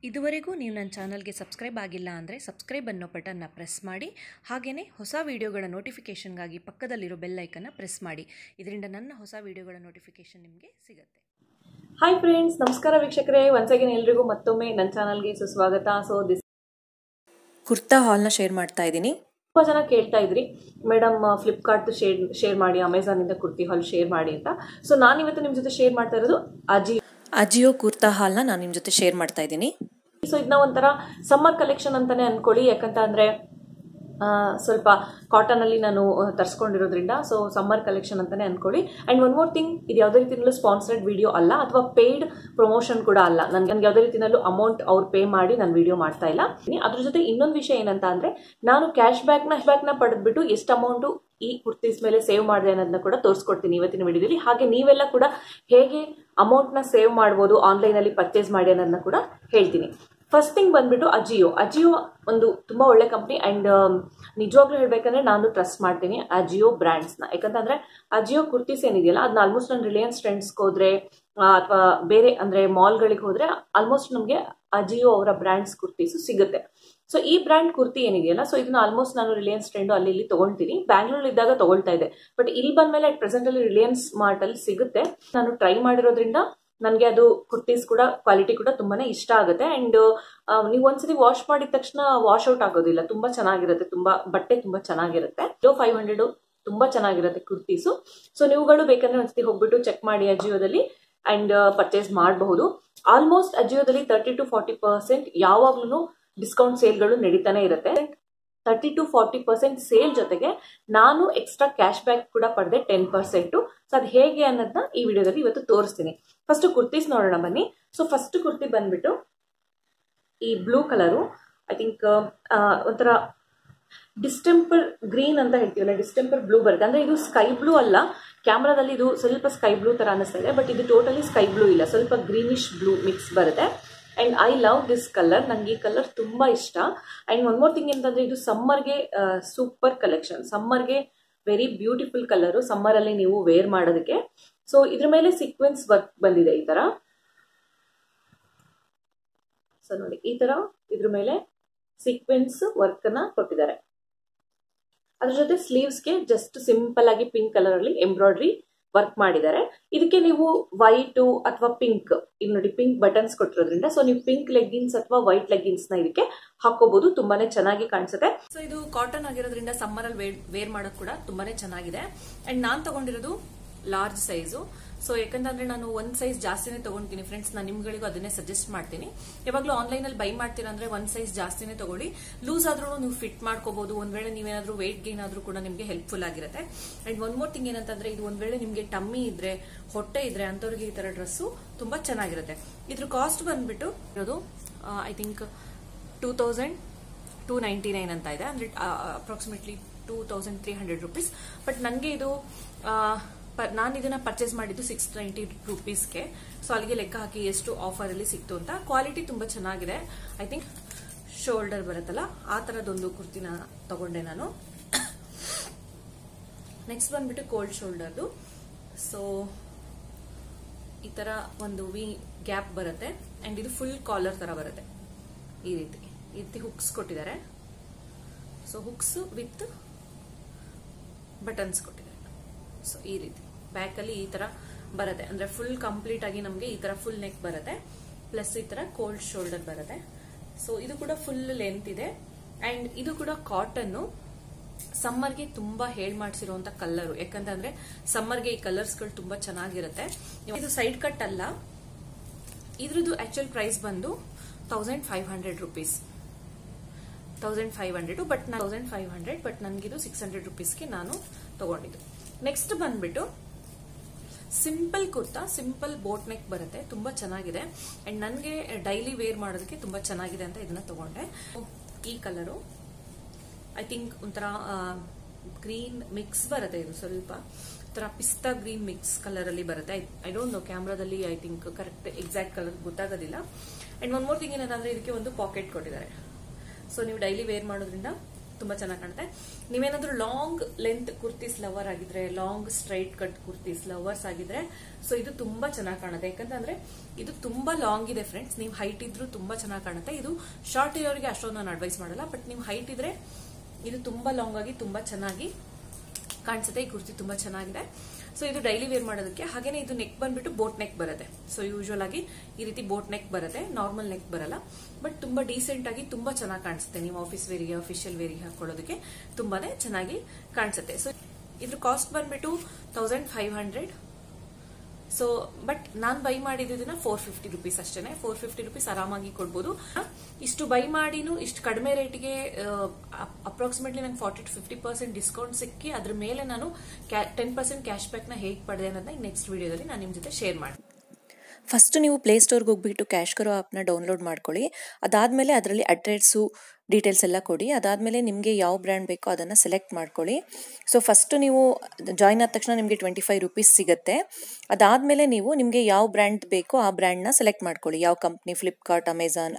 ಇದುವರೆಗೂ ನೀವು ನನ್ನ ಚಾನಲ್ಗೆ ಸಬ್ಸ್ಕ್ರೈಬ್ ಆಗಿಲ್ಲ ಅಂದರೆ ಸಬ್ಸ್ಕ್ರೈಬ್ ಅನ್ನೋ ಬಟನ್ನ ಪ್ರೆಸ್ ಮಾಡಿ. ಹಾಗೆಯೇ ಹೊಸ ವಿಡಿಯೋಗಳ ನೋಟಿಫಿಕೇಷನ್ಗಾಗಿ ಪಕ್ಕದಲ್ಲಿರೋ ಬೆಲ್ ಐಕನ್ನ ಪ್ರೆಸ್ ಮಾಡಿ. ಇದರಿಂದ ನನ್ನ ಹೊಸ ವಿಡಿಯೋಗಳ ನೋಟಿಫಿಕೇಷನ್ ನಿಮಗೆ ಸಿಗುತ್ತೆ. ಹಾಯ್ ಫ್ರೆಂಡ್ಸ್, ನಮಸ್ಕಾರ ವೀಕ್ಷಕರೇ. ಒನ್ಸ್ ಅಗೇನ್ ಎಲ್ರಿಗೂ ಮತ್ತೊಮ್ಮೆ ನನ್ನ ಚಾನಲ್ಗೆ ಸುಸ್ವಾಗತ. ಸೊ ಕುರ್ತಾ ಹಾಲ್ನ ಶೇರ್ ಮಾಡ್ತಾ ಇದ್ದೀನಿ. ತುಂಬ ಜನ ಕೇಳ್ತಾ ಇದ್ರಿ, ಮೇಡಮ್ ಫ್ಲಿಪ್ಕಾರ್ಟ್ ಶೇರ್ ಮಾಡಿ, ಅಮೆಝಾನಿಂದ ಕುರ್ತಿ ಹಾಲ್ ಶೇರ್ ಮಾಡಿ ಅಂತ. ಸೊ ನಾನಿವತ್ತು ನಿಮ್ಮ ಜೊತೆ ಶೇರ್ ಮಾಡ್ತಾ ಇರೋದು ಅಜಿಯೋ ಕುರ್ತಾ ಹಾಲ್ನ ನಾನು ನಿಮ್ಮ ಜೊತೆ ಶೇರ್ ಮಾಡ್ತಾ ಇದ್ದೀನಿ. ಸೊ ಇದನ್ನ ಒಂಥರ ಸಮ್ಮರ್ ಕಲೆಕ್ಷನ್ ಅಂತಾನೆ ಅನ್ಕೊಳ್ಳಿ. ಯಾಕಂತ ಅಂದ್ರೆ ಸ್ವಲ್ಪ ಕಾಟನ್ ಅಲ್ಲಿ ನಾನು ತರಿಸ್ಕೊಂಡಿರೋದ್ರಿಂದ ಸೊ ಸಮ್ಮರ್ ಕಲೆಕ್ಷನ್ ಅಂತಾನೆ ಅನ್ಕೊಳ್ಳಿ. ಅಂಡ್ ಒನ್ ಮೋರ್ ಥಿಂಗ್, ಇದು ಯಾವುದೇ ರೀತಿಯಲ್ಲೂ ಸ್ಪಾನ್ಸರ್ಡ್ ವಿಡಿಯೋ ಅಲ್ಲ ಅಥವಾ ಪೇಯ್ಡ್ ಪ್ರಮೋಷನ್ ಕೂಡ ಅಲ್ಲ. ನನ್ಗೆ ಯಾವುದೇ ರೀತಿಯಲ್ಲೂ ಅಮೌಂಟ್ ಅವ್ರು ಪೇ ಮಾಡಿ ನಾನು ವಿಡಿಯೋ ಮಾಡ್ತಾ ಇಲ್ಲ. ಅದ್ರ ಜೊತೆ ಇನ್ನೊಂದು ವಿಷಯ ಏನಂತ ಅಂದ್ರೆ, ನಾನು ಕ್ಯಾಶ್ ಬ್ಯಾಕ್ ನ ಪಡೆದ್ಬಿಟ್ಟು ಎಷ್ಟು ಅಮೌಂಟ್ ಈ ಕುರ್ತೀಸ್ ಮೇಲೆ ಸೇವ್ ಮಾಡಿದೆ ಅನ್ನೋದನ್ನ ಕೂಡ ತೋರಿಸ್ಕೊಡ್ತೀನಿ ಇವತ್ತಿನ ವಿಡಿಯೋದಲ್ಲಿ. ಹಾಗೆ ನೀವೆಲ್ಲ ಕೂಡ ಹೇಗೆ ಅಮೌಂಟ್ ನ ಸೇವ್ ಮಾಡ್ಬೋದು ಆನ್ಲೈನ್ ಅಲ್ಲಿ ಪರ್ಚೇಸ್ ಮಾಡಿ ಅನ್ನೋದನ್ನ ಕೂಡ ಹೇಳ್ತೀನಿ. ಫಸ್ಟ್ ಥಿಂಗ್ ಬಂದ್ಬಿಟ್ಟು ಅಜಿಯೋ ಒಂದು ತುಂಬಾ ಒಳ್ಳೆ ಕಂಪ್ನಿ. ಅಂಡ್ ನಿಜವಾಗ್ಲೂ ಹೇಳ್ಬೇಕಂದ್ರೆ ನಾನು ಟ್ರಸ್ಟ್ ಮಾಡ್ತೀನಿ ಅಜಿಯೋ ಬ್ರ್ಯಾಂಡ್ಸ್ ನ. ಯಾಕಂತಂದ್ರೆ ಅಜಿಯೋ ಕುರ್ತೀಸ್ ಏನಿದೆಯಲ್ಲ ಅದನ್ನ ಆಲ್ಮೋಸ್ಟ್ ನಾನು ರಿಲಯನ್ಸ್ ಟ್ರೆಂಡ್ಸ್ಗೆ ಹೋದ್ರೆ ಅಥವಾ ಬೇರೆ ಅಂದ್ರೆ ಮಾಲ್ಗಳಿಗೆ ಹೋದ್ರೆ ಆಲ್ಮೋಸ್ಟ್ ನಮಗೆ ಅಜಿಯೋ ಅವರ ಬ್ರ್ಯಾಂಡ್ಸ್ ಕುರ್ತೀಸು ಸಿಗುತ್ತೆ. ಸೊ ಈ ಬ್ರ್ಯಾಂಡ್ ಕುರ್ತಿ ಏನಿದೆಯಲ್ಲ, ಸೊ ಇದನ್ನ ಆಲ್ಮೋಸ್ಟ್ ನಾನು ರಿಲಯನ್ಸ್ ಟ್ರೆಂಡ್ ಅಲ್ಲಿ ಇಲ್ಲಿ ತಗೊಳ್ತೀನಿ. ಬ್ಯಾಂಗ್ಳೂರ್ ಇದ್ದಾಗ ತಗೊಳ್ತಾ ಇದೆ, ಬಟ್ ಇಲ್ಲಿ ಬಂದ್ಮೇಲೆ ಅಟ್ ಪ್ರೆಸೆಂಟ್ ಅಲ್ಲಿ ರಿಲಯನ್ಸ್ ಮಾರ್ಟ್ ಅಲ್ಲಿ ಸಿಗುತ್ತೆ. ನಾನು ಟ್ರೈ ಮಾಡಿರೋದ್ರಿಂದ ನನಗೆ ಅದು ಕುರ್ತೀಸ್ ಕೂಡ ಕ್ವಾಲಿಟಿ ಕೂಡ ತುಂಬಾನೇ ಇಷ್ಟ ಆಗುತ್ತೆ. ಅಂಡ್ ನೀವು ಒಂದ್ಸತಿ ವಾಶ್ ಮಾಡಿದ ತಕ್ಷಣ ವಾಶ್ ಔಟ್ ಆಗೋದಿಲ್ಲ, ತುಂಬಾ ಚೆನ್ನಾಗಿರುತ್ತೆ, ಬಟ್ಟೆ ತುಂಬಾ ಚೆನ್ನಾಗಿರುತ್ತೆ. 500 ತುಂಬಾ ಚೆನ್ನಾಗಿರುತ್ತೆ ಕುರ್ತೀಸು. ಸೊ ನೀವುಗಳು ಬೇಕಂದ್ರೆ ಒಂದ್ಸತಿ ಹೋಗ್ಬಿಟ್ಟು ಚೆಕ್ ಮಾಡಿ ಅಜಿಯೋದಲ್ಲಿ ಅಂಡ್ ಪರ್ಚೇಸ್ ಮಾಡಬಹುದು. ಆಲ್ಮೋಸ್ಟ್ ಅಜಿಯೋದಲ್ಲಿ 30 to 40% ಯಾವಾಗ್ಲೂ ಡಿಸ್ಕೌಂಟ್ ಸೇಲ್ಗಳು ನಡೀತಾನೆ ಇರುತ್ತೆ. 30 to 40% ಸೇಲ್ ಜೊತೆಗೆ ನಾನು ಎಕ್ಸ್ಟ್ರಾ ಕ್ಯಾಶ್ ಬ್ಯಾಕ್ ಕೂಡ ಪಡೆದೆ 10%. ಸೊ ಅದು ಹೇಗೆ ಅನ್ನೋದನ್ನ ಈ ವಿಡಿಯೋದಲ್ಲಿ ಇವತ್ತು ತೋರಿಸ್ತೀನಿ. ಫಸ್ಟ್ ಕುರ್ತೀಸ್ ನೋಡೋಣ ಬನ್ನಿ. ಸೊ ಫಸ್ಟ್ ಕುರ್ತಿ ಬಂದ್ಬಿಟ್ಟು ಈ ಬ್ಲೂ ಕಲರು, ಐ ಥಿಂಕ್ ಒಂಥರ ಡಿಸ್ಟೆಂಪರ್ ಗ್ರೀನ್ ಅಂತ ಹೇಳ್ತೀವಲ್ಲ, ಡಿಸ್ಟೆಂಪರ್ ಬ್ಲೂ ಬರುತ್ತೆ. ಅಂದ್ರೆ ಇದು ಸ್ಕೈ ಬ್ಲೂ ಅಲ್ಲ, ಕ್ಯಾಮ್ರಾದಲ್ಲಿ ಇದು ಸ್ವಲ್ಪ ಸ್ಕೈ ಬ್ಲೂ ತರ ಅನಿಸ್ತಾ ಇದೆ, ಬಟ್ ಇದು ಟೋಟಲಿ ಸ್ಕೈ ಬ್ಲೂ ಇಲ್ಲ, ಸ್ವಲ್ಪ ಗ್ರೀನಿಶ್ ಬ್ಲೂ ಮಿಕ್ಸ್ ಬರುತ್ತೆ. And I love this colour, ನಂಗೆ ಈ ಕಲರ್ ತುಂಬಾ ಇಷ್ಟ. ಅಂಡ್ ಒನ್ ಮೋರ್ ಥಿಂಗ್ ಅಂತಂದ್ರೆ ಇದು ಸಮ್ಮರ್ಗೆ ಸೂಪರ್ ಕಲೆಕ್ಷನ್, ಸಮ್ಮರ್ಗೆ ವೆರಿ ಬ್ಯೂಟಿಫುಲ್ ಕಲರು, ಸಮ್ಮರ್ ಅಲ್ಲಿ ನೀವು ವೇರ್ ಮಾಡೋದಕ್ಕೆ. ಸೊ ಇದ್ರ ಮೇಲೆ ಸೀಕ್ವೆನ್ಸ್ ವರ್ಕ್ ಬಂದಿದೆ ಈ ತರ. ಸೊ ನೋಡಿ, ಈ ತರ ಇದ್ರ ಮೇಲೆ ಸೀಕ್ವೆನ್ಸ್ ವರ್ಕ್ ನ ಕೊಟ್ಟಿದ್ದಾರೆ. ಅದ್ರ ಜೊತೆ ಸ್ಲೀವ್ಸ್ಗೆ ಜಸ್ಟ್ ಸಿಂಪಲ್ ಆಗಿ ಪಿಂಕ್ ಕಲರ್ ಅಲ್ಲಿ ಎಂಬ್ರಾಯ್ಡ್ರಿ ವರ್ಕ್ ಮಾಡಿದ್ದಾರೆ. ಇದಕ್ಕೆ ನೀವು ವೈಟ್ ಅಥವಾ ಪಿಂಕ್, ಇಲ್ಲಿ ನೋಡಿ ಪಿಂಕ್ ಬಟನ್ಸ್ ಕೊಟ್ಟಿರೋದ್ರಿಂದ ಸೊ ನೀವು ಪಿಂಕ್ ಲೆಗ್ಗಿನ್ಸ್ ಅಥವಾ ವೈಟ್ ಲೆಗ್ಗಿನ್ಸ್ ನ ಇದಕ್ಕೆ ಹಾಕೋಬಹುದು, ತುಂಬಾನೇ ಚೆನ್ನಾಗಿ ಕಾಣಿಸುತ್ತೆ. ಸೊ ಇದು ಕಾಟನ್ ಆಗಿರೋದ್ರಿಂದ ಸಮ್ಮರ್ ಅಲ್ಲಿ ವೇರ್ ಮಾಡೋದು ಕೂಡ ತುಂಬಾನೇ ಚೆನ್ನಾಗಿದೆ. ಅಂಡ್ ನಾನ್ ತಗೊಂಡಿರೋದು ಲಾರ್ಜ್ ಸೈಜು. ಸೊ ಯಾಕಂತಂದ್ರೆ ನಾನು ಒಂದ್ ಸೈಜ್ ಜಾಸ್ತಿನೇ ತಗೊಂಡಿದ್ದೀನಿ ಫ್ರೆಂಡ್ಸ್, ನಾನು ನಿಮ್ಗಳಿಗೂ ಅದನ್ನೇ ಸಜೆಸ್ಟ್ ಮಾಡ್ತೀನಿ. ಯಾವಾಗ್ಲೂ ಆನ್ಲೈನ್ ಅಲ್ಲಿ ಬೈ ಮಾಡ್ತೀರಾ ಅಂದ್ರೆ ಒಂದ್ ಸೈಜ್ ಜಾಸ್ತಿನೇ ತಗೊಳ್ಳಿ. ಲೂಸ್ ಆದ್ರೂ ನೀವು ಫಿಟ್ ಮಾಡ್ಕೋಬಹುದು. ಒಂದ್ ವೇಳೆ ನೀವೇನಾದ್ರೂ ವೇಟ್ ಗೇನ್ ಆದ್ರೂ ಕೂಡ ನಿಮ್ಗೆ ಹೆಲ್ಪ್ಫುಲ್ ಆಗಿರುತ್ತೆ. ಅಂಡ್ ಒನ್ ಮೋರ್ ಥಿಂಗ್ ಏನಂತಂದ್ರೆ, ಇದು ಒಂದ್ ವೇಳೆ ನಿಮ್ಗೆ ಟಮ್ಮಿ ಇದ್ರೆ, ಹೊಟ್ಟೆ ಇದ್ರೆ ಅಂತವ್ರಿಗೆ ಈ ತರ ಡ್ರೆಸ್ಸು ತುಂಬಾ ಚೆನ್ನಾಗಿರುತ್ತೆ. ಇದ್ರ ಕಾಸ್ಟ್ ಬಂದ್ಬಿಟ್ಟು ಇರೋದು ಐ ಥಿಂಕ್ 2299 ಅಂತ ಇದೆ, ಅಂದ್ರೆ ಅಪ್ರಾಕ್ಸಿಮೇಟ್ಲಿ 2300 rupees. ಬಟ್ ನನಗೆ ಇದು ನಾನು ಇದನ್ನ ಪರ್ಚೇಸ್ ಮಾಡಿದ್ದು 690 rupeesಗೆ. ಸೊ ಅಲ್ಲಿಗೆ ಲೆಕ್ಕ ಹಾಕಿ ಎಷ್ಟು ಆಫರ್ ಅಲ್ಲಿ ಸಿಕ್ತು ಅಂತ. ಕ್ವಾಲಿಟಿ ತುಂಬಾ ಚೆನ್ನಾಗಿದೆ. ಐ ಥಿಂಕ್ ಶೋಲ್ಡರ್ ಬರುತ್ತಲ್ಲ ಆ ತರದೊಂದು ಕುರ್ತಿನ ತಗೊಂಡೆ ನಾನು. ನೆಕ್ಸ್ಟ್ ಬಂದ್ಬಿಟ್ಟು ಕೋಲ್ಡ್ ಶೋಲ್ಡರ್ದು. ಸೊ ಈ ತರ ಒಂದು ವಿ ಗ್ಯಾಪ್ ಬರುತ್ತೆ ಅಂಡ್ ಇದು ಫುಲ್ ಕಾಲರ್ ತರ ಬರುತ್ತೆ. ಈ ರೀತಿ ಹುಕ್ಸ್ ಕೊಟ್ಟಿದ್ದಾರೆ. ಸೊ ಹುಕ್ಸ್ ವಿತ್ ಬಟನ್ಸ್ ಕೊಟ್ಟಿದ್ದಾರೆ. ಸೊ ಈ ರೀತಿ ಬ್ಯಾಕ್ ಅಲ್ಲಿ ಈ ತರ ಬರುತ್ತೆ, ಅಂದ್ರೆ ಫುಲ್ ಕಂಪ್ಲೀಟ್ ಆಗಿ ನಮ್ಗೆ ಈ ತರ ಫುಲ್ ನೆಕ್ ಬರುತ್ತೆ, ಪ್ಲಸ್ ಈ ತರ ಕೋಲ್ಡ್ ಶೋಲ್ಡರ್ ಬರುತ್ತೆ. ಸೊ ಇದು ಕೂಡ ಫುಲ್ ಲೆಂತ್ ಇದೆ. ಅಂಡ್ ಇದು ಕೂಡ ಕಾಟನ್, ಸಮ್ಮರ್ಗೆ ತುಂಬಾ ಹೇಳ್ ಮಾಡಿಸಿರುವಂತ ಕಲರ್. ಯಾಕಂತಂದ್ರೆ ಸಮ್ಮರ್ಗೆ ಈ ಕಲರ್ಸ್ ಗಳು ತುಂಬಾ ಚೆನ್ನಾಗಿರುತ್ತೆ. ಇದು ಸೈಡ್ ಕಟ್ ಅಲ್ಲ, ಇದ್ರದ್ದು ಆಕ್ಚುಯಲ್ ಪ್ರೈಸ್ ಬಂದು 1500 rupees. 1500 ಬಟ್ 1500 ಬಟ್ ನನ್ಗಿದು 600 rupeesಗೆ ನಾನು ತಗೊಂಡಿದ್ದು. ನೆಕ್ಸ್ಟ್ ಬಂದ್ಬಿಟ್ಟು simple kurta, simple boat neck ಬರುತ್ತೆ, ತುಂಬಾ ಚೆನ್ನಾಗಿದೆ. ಅಂಡ್ ನನ್ಗೆ ಡೈಲಿ ವೇರ್ ಮಾಡೋದಕ್ಕೆ ತುಂಬಾ ಚೆನ್ನಾಗಿದೆ ಅಂತ ಇದನ್ನ ತಗೊಂಡೆ. ಈ ಕಲರು ಐ ಥಿಂಕ್ ಒಂಥರ ಗ್ರೀನ್ ಮಿಕ್ಸ್ ಬರುತ್ತೆ, ಇದು ಸ್ವಲ್ಪ ಒಂಥರ ಪಿಸ್ತಾ ಗ್ರೀನ್ ಮಿಕ್ಸ್ ಕಲರ್ ಅಲ್ಲಿ ಬರುತ್ತೆ. ಐ ಡೋಂಟ್ ನೋ, ಕ್ಯಾಮ್ರಾದಲ್ಲಿ I think correct exact colour ಗೊತ್ತಾಗೋದಿಲ್ಲ. ಅಂಡ್ ಒನ್ ಮೋರ್ ಥಿಂಗ್ ಏನಂದ್ರೆ ಇದಕ್ಕೆ ಒಂದು ಪಾಕೆಟ್ ಕೊಟ್ಟಿದ್ದಾರೆ. ಸೊ ನೀವು ಡೈಲಿ ವೇರ್ ಮಾಡೋದ್ರಿಂದ ತುಂಬ ಚೆನ್ನಾಗಿ ಕಾಣುತ್ತೆ. ನೀವೇನಾದ್ರೂ ಲಾಂಗ್ ಲೆಂತ್ ಕುರ್ತೀಸ್ ಲವರ್ ಆಗಿದ್ರೆ, long straight cut kurtis lovers ಆಗಿದ್ರೆ, ಸೊ ಇದು ತುಂಬಾ ಚೆನ್ನಾಗಿ ಕಾಣುತ್ತೆ. ಯಾಕಂತಂದ್ರೆ ಇದು ತುಂಬಾ ಲಾಂಗ್ ಇದೆ ಫ್ರೆಂಡ್ಸ್. ನೀವು ಹೈಟ್ ಇದ್ರೂ ತುಂಬಾ ಚೆನ್ನಾಗಿ ಕಾಣುತ್ತೆ. ಇದು ಶಾರ್ಟ್ ಇರೋರಿಗೆ ಅಷ್ಟೊಂದು ನಾನು ಅಡ್ವೈಸ್ ಮಾಡಲ್ಲ, ಬಟ್ ನೀವು ಹೈಟ್ ಇದ್ರೆ ಇದು ತುಂಬಾ ಲಾಂಗ್ ಆಗಿ ತುಂಬಾ ಚೆನ್ನಾಗಿ ಕಾಣಿಸುತ್ತೆ. ಈ ಕುರ್ತಿ ತುಂಬಾ ಚೆನ್ನಾಗಿದೆ. ಸೊ ಇದು ಡೈಲಿ ವೇರ್ ಮಾಡೋದಕ್ಕೆ. ಹಾಗೇನೆ ಇದು ನೆಕ್ ಬಂದ್ಬಿಟ್ಟು ಬೋಟ್ ನೆಕ್ ಬರುತ್ತೆ. ಸೊ ಯೂಶುವಲ್ ಆಗಿ ಈ ರೀತಿ ಬೋಟ್ ನೆಕ್ ಬರುತ್ತೆ, ನಾರ್ಮಲ್ ನೆಕ್ ಬರಲ್ಲ. ಬಟ್ ತುಂಬಾ ಡೀಸೆಂಟ್ ಆಗಿ ತುಂಬಾ ಚೆನ್ನಾಗಿ ಕಾಣಿಸುತ್ತೆ. ನೀವು ಆಫೀಸ್ ವೇರಿಗೆ, ಅಫಿಷಿಯಲ್ ವೇರಿಗೆ ಹಾಕೊಳ್ಳೋದಕ್ಕೆ ತುಂಬಾನೇ ಚೆನ್ನಾಗಿ ಕಾಣಿಸುತ್ತೆ. ಸೊ ಇದ್ರ ಕಾಸ್ಟ್ ಬಂದ್ಬಿಟ್ಟು 1500. ಸೊ ಬಟ್ ನಾನು ಬೈ ಮಾಡಿದ್ದನ್ನ 450 ರುಪೀಸ್ ಅಷ್ಟೇನೆ. 450 ರುಪೀಸ್ ಆರಾಮಾಗಿ ಕೊಡ್ಬೋದು. ಇಷ್ಟು ಬೈ ಮಾಡಿನೂ ಇಷ್ಟು ಕಡಿಮೆ ರೇಟ್ಗೆ ಅಪ್ರಾಕ್ಸಿಮೇಟ್ಲಿ ನಂಗೆ 40 to 50% ಡಿಸ್ಕೌಂಟ್ ಸಿಕ್ಕಿ ಅದ್ರ ಮೇಲೆ ನಾನು 10% ಕ್ಯಾಶ್ ಬ್ಯಾಕ್ ನ ಹೇಗೆ ಪಡೆದೆ ಅನ್ನೋದನ್ನ ನೆಕ್ಸ್ಟ್ ವಿಡಿಯೋದಲ್ಲಿ ನಾನು ನಿಮ್ಮ ಜೊತೆ ಶೇರ್ ಮಾಡ್ತೀನಿ. ಫಸ್ಟ್ ನೀವು ಪ್ಲೇಸ್ಟೋರ್ಗೆ ಹೋಗ್ಬಿಟ್ಟು ಕ್ಯಾಶ್ಕರೋ ಆ್ಯಪ್ನ ಡೌನ್ಲೋಡ್ ಮಾಡ್ಕೊಳ್ಳಿ. ಅದಾದಮೇಲೆ ಅದರಲ್ಲಿ ಅಡ್ರೆಸ್ಸು ಡೀಟೇಲ್ಸ್ ಎಲ್ಲ ಕೊಡಿ. ಅದಾದಮೇಲೆ ನಿಮಗೆ ಯಾವ ಬ್ರ್ಯಾಂಡ್ ಬೇಕೋ ಅದನ್ನು ಸೆಲೆಕ್ಟ್ ಮಾಡ್ಕೊಳ್ಳಿ. ಸೊ ಫಸ್ಟು ನೀವು ಜಾಯ್ನ್ ಆದ ತಕ್ಷಣ ನಿಮಗೆ 25 ರುಪೀಸ್ ಸಿಗುತ್ತೆ. ಅದಾದಮೇಲೆ ನೀವು ನಿಮಗೆ ಯಾವ ಬ್ರ್ಯಾಂಡ್ ಬೇಕೋ ಆ ಬ್ರ್ಯಾಂಡ್ನ ಸೆಲೆಕ್ಟ್ ಮಾಡ್ಕೊಳ್ಳಿ. ಯಾವ ಕಂಪ್ನಿ, ಫ್ಲಿಪ್ಕಾರ್ಟ್, ಅಮೆಝಾನ್,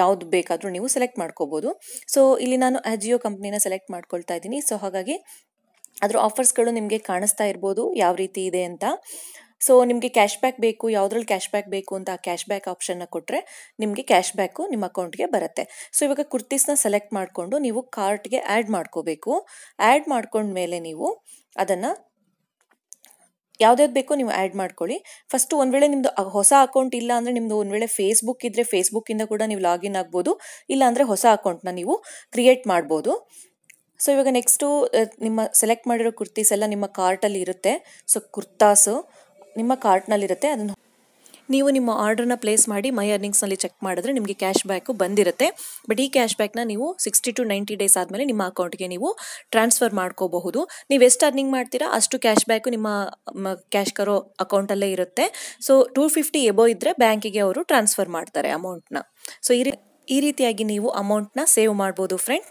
ಯಾವುದು ಬೇಕಾದರೂ ನೀವು ಸೆಲೆಕ್ಟ್ ಮಾಡ್ಕೋಬೋದು. ಸೊ ಇಲ್ಲಿ ನಾನು ಅಜಿಯೋ ಕಂಪ್ನಿನ ಸೆಲೆಕ್ಟ್ ಮಾಡ್ಕೊಳ್ತಾ ಇದ್ದೀನಿ. ಸೊ ಹಾಗಾಗಿ ಅದರ ಆಫರ್ಸ್ಗಳು ನಿಮಗೆ ಕಾಣಿಸ್ತಾ ಇರ್ಬೋದು ಯಾವ ರೀತಿ ಇದೆ ಅಂತ. ಸೊ ನಿಮಗೆ ಕ್ಯಾಶ್ ಬ್ಯಾಕ್ ಬೇಕು, ಯಾವುದ್ರಲ್ಲಿ ಕ್ಯಾಶ್ ಬ್ಯಾಕ್ ಬೇಕು ಅಂತ ಆ ಕ್ಯಾಶ್ ಬ್ಯಾಕ್ ಆಪ್ಷನ್ನ ಕೊಟ್ಟರೆ ನಿಮಗೆ ಕ್ಯಾಶ್ ಬ್ಯಾಕು ನಿಮ್ಮ ಅಕೌಂಟ್ಗೆ ಬರುತ್ತೆ. ಸೊ ಇವಾಗ ಕುರ್ತೀಸ್ನ ಸೆಲೆಕ್ಟ್ ಮಾಡಿಕೊಂಡು ನೀವು ಕಾರ್ಟ್ಗೆ ಆ್ಯಡ್ ಮಾಡ್ಕೋಬೇಕು. ಆ್ಯಡ್ ಮಾಡ್ಕೊಂಡ್ಮೇಲೆ ನೀವು ಅದನ್ನು ಯಾವ್ದಾವ್ದು ಬೇಕೋ ನೀವು ಆ್ಯಡ್ ಮಾಡ್ಕೊಳ್ಳಿ. ಫಸ್ಟು ಒಂದು ವೇಳೆ ನಿಮ್ಮದು ಹೊಸ ಅಕೌಂಟ್ ಇಲ್ಲ ಅಂದರೆ, ನಿಮ್ಮದು ಒಂದು ವೇಳೆ ಫೇಸ್ಬುಕ್ ಇದ್ದರೆ ಫೇಸ್ಬುಕ್ಕಿಂದ ಕೂಡ ನೀವು ಲಾಗಿನ್ ಆಗ್ಬೋದು. ಇಲ್ಲ ಅಂದರೆ ಹೊಸ ಅಕೌಂಟ್ನ ನೀವು ಕ್ರಿಯೇಟ್ ಮಾಡ್ಬೋದು. ಸೊ ಇವಾಗ ನೆಕ್ಸ್ಟು ನಿಮ್ಮ ಸೆಲೆಕ್ಟ್ ಮಾಡಿರೋ ಕುರ್ತೀಸ್ ಎಲ್ಲ ನಿಮ್ಮ ಕಾರ್ಟಲ್ಲಿ ಇರುತ್ತೆ. ಸೊ ಕುರ್ತಾಸು ನಿಮ್ಮ ಕಾರ್ಟ್ನಲ್ಲಿರುತ್ತೆ. ಅದನ್ನು ನೀವು ನಿಮ್ಮ ಆರ್ಡ್ರನ್ನ ಪ್ಲೇಸ್ ಮಾಡಿ ಮೈ ಅರ್ನಿಂಗ್ಸ್ನಲ್ಲಿ ಚೆಕ್ ಮಾಡಿದ್ರೆ ನಿಮಗೆ ಕ್ಯಾಶ್ ಬ್ಯಾಕು ಬಂದಿರುತ್ತೆ. ಬಟ್ ಈ ಕ್ಯಾಶ್ ಬ್ಯಾಕ್ನ ನೀವು 60 to 90 ಡೇಸ್ ಆದಮೇಲೆ ನಿಮ್ಮ ಅಕೌಂಟ್ಗೆ ನೀವು ಟ್ರಾನ್ಸ್ಫರ್ ಮಾಡ್ಕೋಬಹುದು. ನೀವು ಎಷ್ಟು ಅರ್ನಿಂಗ್ ಮಾಡ್ತೀರಾ ಅಷ್ಟು ಕ್ಯಾಶ್ ಬ್ಯಾಕು ನಿಮ್ಮ ಕ್ಯಾಶ್ಕರೋ ಅಕೌಂಟಲ್ಲೇ ಇರುತ್ತೆ. ಸೊ 250 ಎಬೋ ಇದ್ದರೆ ಬ್ಯಾಂಕಿಗೆ ಅವರು ಟ್ರಾನ್ಸ್ಫರ್ ಮಾಡ್ತಾರೆ ಅಮೌಂಟ್ನ. ಸೊ ಈ ರೀತಿಯಾಗಿ ನೀವು ಅಮೌಂಟ್ನ ಸೇವ್ ಮಾಡ್ಬೋದು ಫ್ರೆಂಡ್.